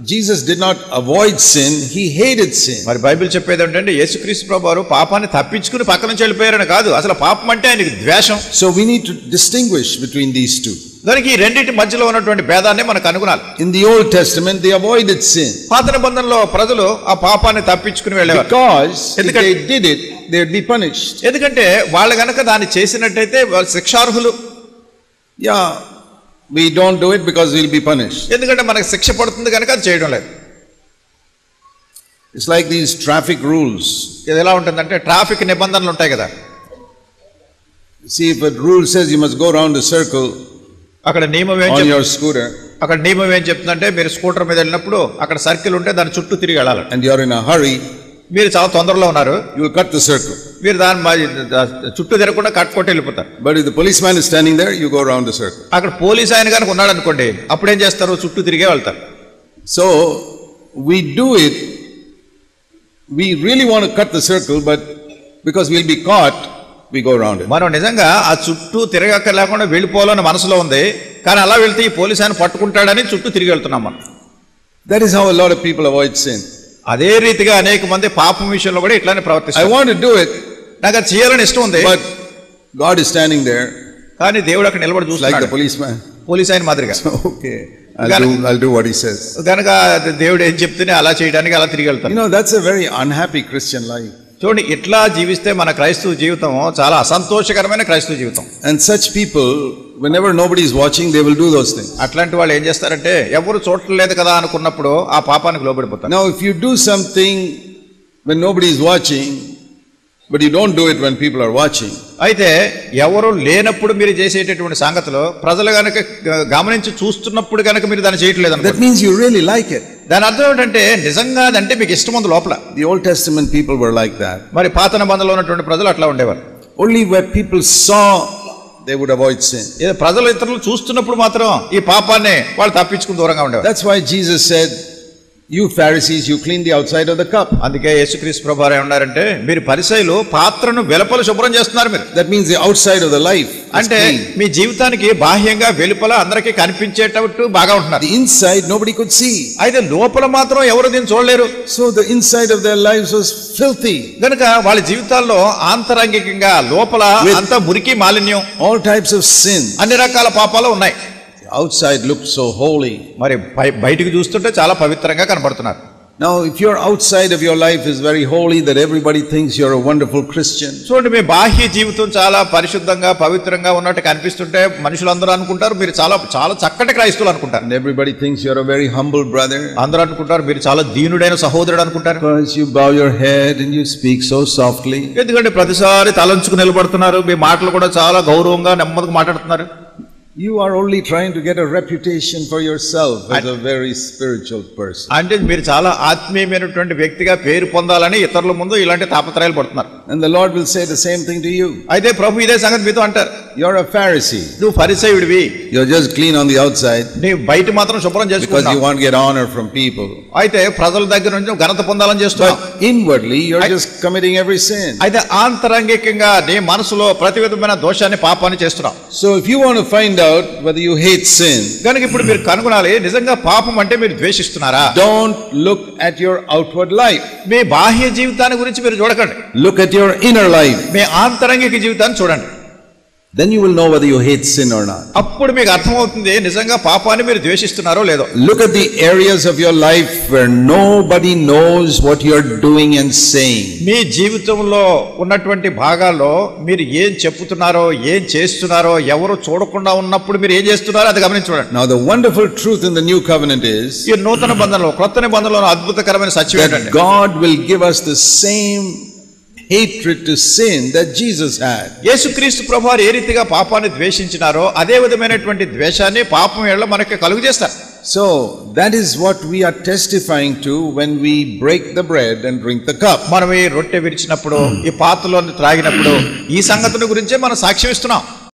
Jesus did not avoid sin, he hated sin. మరి Bible చెప్పేది ఏంటంటే యేసుక్రీస్తు ప్రభువారు పాపాన్ని తప్పించుకుని పక్క నుంచి వెళ్ళిపోయారని కాదు, అసలు పాపం అంటే ఆయనకి ద్వేషం. So we need to distinguish between these two. దానికి ఈ రెండింటి మధ్యలో ఉన్నటువంటి భేదాన్ని మనం కనుగొనాలి. In the Old Testament they avoided sin. పాత నిబంధనలో ప్రజలు ఆ పాపాన్ని తప్పించుకుని వెళ్ళేవారు. Because if they did it, they would be punished. ఎందుకంటే వాళ్ళు గనక దాన్ని చేసినట్టయితే వాళ్ళు శిక్షార్హులు. Yeah, we don't do it because we'll be punished. ఎందుకంటే మనకు శిక్ష పడుతుంది కనుక అది చేయడం లేదు. It's like these traffic rules. ఇది ఎలా ఉంటుందంటే ట్రాఫిక్ నిబంధనలు ఉంటాయి కదా. See, if a rule says you must go around a circle అక్కడ నియమం on your scooter, అక్కడ నియమం ఏం చెప్తుందంటే మీరు స్కూటర్ మీద వెళ్ళినప్పుడు అక్కడ సర్కిల్ ఉంటే దాని చుట్టూ తిరిగి వెళ్ళాలి. and you're in a hurry, మీరు చాలా తొందరలో ఉన్నారు, you will cut the circle. మీరు దాని చుట్టూ తిరగకుండా కట్టుకొట్టి వెళ్ళిపోతారు. But if the policeman is standing there, you go around the circle. అక్కడ పోలీస్ ఆయన కనుక ఉన్నాడు అనుకోండి, అప్పుడేం చేస్తారు, చుట్టూ తిరిగే వెళ్తారు. So we do it, we really want to cut the circle, but because we'll be caught, we go around it. మనం నిజంగా ఆ చుట్టూ తిరగక లేకుండా వెళ్ళిపోవాలని మనసులో ఉంది, కానీ అలా వెళ్తే ఈ పోలీస్ ఆయన పట్టుకుంటాడని చుట్టూ తిరిగి వెళ్తున్నాం మనం. That is how a lot of people avoid sin. అదే రీతిగా అనేక మంది పాపం విషయంలో కూడా ఇట్లానే ప్రవర్తిస్తారు. I want to do it, నాకు అది చేయాలని ఇష్టం ఉంది, but God is standing there, కానీ దేవుడు అక్కడ నిలబడి like చూస్తున్నాడు the policeman. పోలీస్ ఆయన మాదిరిగా. Okay, I'll do what he says. కనుక దేవుడు ఏం చెప్తేనే అలా చేయడానికి అలా తిరిగి వెళ్తాను. You know, that's a very unhappy Christian life. చూడండి, ఇట్లా జీవిస్తే మన క్రైస్తవ జీవితం చాలా అసంతోషకరమైన క్రైస్తవ జీవితం. And such people, whenever nobody is watching, they will do those things. అట్లాంటి వాళ్ళు ఏం చేస్తారంటే ఎవరు చూడలేదు కదా అనుకున్నప్పుడు ఆ పాపానికి లోబడిపోతారు. Now if you do something when nobody is watching, but you don't do it when people are watching, అయితే ఎవరు లేనప్పుడు మీరు చేసేటటువంటి సంగతులు ప్రజలు గనక గమనించి చూస్తున్నప్పుడు గనక మీరు దాన్ని చేయట్లేదు, that means you really like it. దాని అర్థం ఏంటంటే నిజంగా అదంటే మీకు ఇష్టం ఉంది లోపల. The Old Testament people were like that. మరి పాత నిబంధనలో ఉన్నటువంటి ప్రజలు అట్లా ఉండేవారు. Only where people saw, they would avoid sin. ప్రజలు ఇతరులు చూస్తున్నప్పుడు మాత్రం ఈ పాపాన్ని వాళ్ళు తప్పించుకుని దూరంగా ఉండేవారు. That's why Jesus said, you Pharisees, you clean the outside of the cup. అందుకే యేసుక్రీస్తు ప్రభువారు ఏమన్నారంటే మీరు పరిసయ్యులు పాత్రను వెలుపల శుభ్రం చేస్తున్నారు మీరు. That means the outside of the life. అంటే మీ జీవితానికి బాహ్యంగా వెలుపల అందరికీ కనిపించేటట్టు బాగా ఉంటున్నారు. The inside nobody could see. అయితే లోపల మాత్రం ఎవరు దీన్ని చూడలేరు. So the inside of their lives was filthy. గనుక వాళ్ళ జీవితాల్లో ఆంతరంగికంగా లోపల అంతా మురికి మాలిన్యం, all types of sin. అన్ని రకాల పాపాలు ఉన్నాయి. The outside looked so holy. మరి బయటికి చూస్తుంటే చాలా పవిత్రంగా కనబడుతున్నారు. Now if your outside of your life is very holy that everybody thinks you're a wonderful Christian, చూడండి, మీ బాహ్య జీవితం చాలా పరిశుద్ధంగా పవిత్రంగా ఉన్నట్టు కనిపిస్తుంటే మనుషులందరూ అనుకుంటారు మీరు చాలా చాలా చక్కటి క్రైస్తవులు అనుకుంటారు. and everybody thinks you're a very humble brother, అందరూ అనుకుంటారు మీరు చాలా దీనుడైన సహోదరుడు అనుకుంటారు. because you bow your head and you speak so softly. ఎందుకంటే ప్రతిసారి తలంచుకు నిలబడుతున్నారు, మీ మాటలు కూడా చాలా గౌరవంగా నెమ్మదిగా మాట్లాడుతున్నారు. You are only trying to get a reputation for yourself as a very spiritual person. అంటే మీరు చాలా ఆత్మీయమైనటువంటి వ్యక్తిగా పేరు పొందాలని ఇతరుల ముందు ఇలాంటి తాపత్రయాలు పడుతున్నారు. And the Lord will say the same thing to you. అయితే ప్రభు ఇదే సంగతి మీతో అంటారు. You're a Pharisee. నువ్వు ఫరిసయ్యుడివి, You're just clean on the outside నీవు బయట మాత్రం శుభ్రం because you చేసుకుంటావు, want to get honor from people. అయితే ప్రజల దగ్గర నుంచి ఘనత పొందాలని చేస్తున్నావు. But inwardly you're just committing every sin. అయితే ఆంతరంగికంగా నీ మనసులో ప్రతి విధమైన దోషాన్ని పాపాన్ని చేస్తున్నావు. So if you want to find out whether you hate sin, కనుక ఇప్పుడు మీరు కనుగొనాలి నిజంగా పాపం అంటే మీరు ద్వేషిస్తున్నారా. don't look at your outward life. మీ బాహ్య జీవితాన్ని గురించి మీరు చూడకండి, Look at your inner life. మీ ఆంతరంగిక జీవితాన్ని చూడండి. Then you will know whether you hate sin or not. అప్పుడు మీకు అర్థమవుతుంది నిజంగా పాపాన్ని మీరు ద్వేషిస్తున్నారో లేదో. Look at the areas of your life where nobody knows what you're doing and saying. మీ జీవితంలో ఉన్నటువంటి భాగాల్లో మీరు ఏం చెప్పుతున్నారో ఏం చేస్తున్నారో ఎవరు చూడకుండా ఉన్నప్పుడు మీరు ఏం చేస్తున్నారో అది గమనించి చూడండి. Now the wonderful truth in the new covenant is ఈ నూతన బంధంలో క్రొత్త నిబంధనలో అద్భుతకరమైన సత్యం that ఏంటంటే God will give us the same hatred to sin that Jesus had. యేసుక్రీస్తు ప్రభువారు ఏ రీతిగా పాపాన్ని ద్వేషించినారో అదే విధమైనటువంటి ద్వేషాన్ని పాపం ఎడల మనకి కలుగజేస్తారు. So that is what we are testifying to when we break the bread and drink the cup. మనం ఈ రొట్టె విరిచినప్పుడు ఈ పాత్రలో త్రాగినప్పుడు ఈ సంగతిని గురించే మనం సాక్ష్యం ఇస్తున్నాం.